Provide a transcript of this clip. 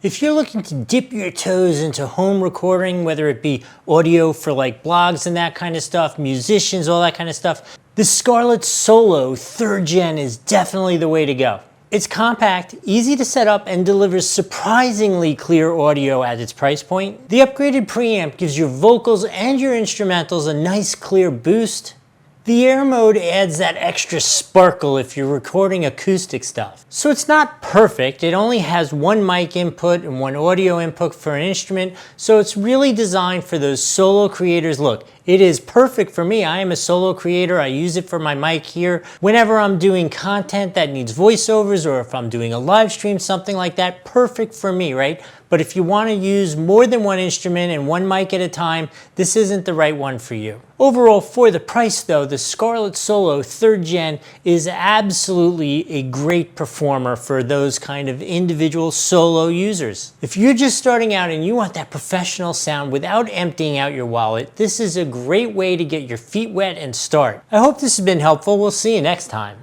If you're looking to dip your toes into home recording, whether it be audio for like blogs and that kind of stuff, musicians, all that kind of stuff, the Scarlett Solo 3rd Gen is definitely the way to go. It's compact, easy to set up, and delivers surprisingly clear audio at its price point. The upgraded preamp gives your vocals and your instrumentals a nice clear boost. The air mode adds that extra sparkle if you're recording acoustic stuff. So it's not perfect, it only has one mic input and one audio input for an instrument, so it's really designed for those solo creators. Look, it is perfect for me. I am a solo creator. I use it for my mic here. Whenever I'm doing content that needs voiceovers, or if I'm doing a live stream, something like that, perfect for me, right? But if you want to use more than one instrument and one mic at a time, this isn't the right one for you. Overall, for the price though, the Scarlett Solo 3rd Gen is absolutely a great performer for those kind of individual solo users. If you're just starting out and you want that professional sound without emptying out your wallet, this is a great way to get your feet wet and start. I hope this has been helpful. We'll see you next time.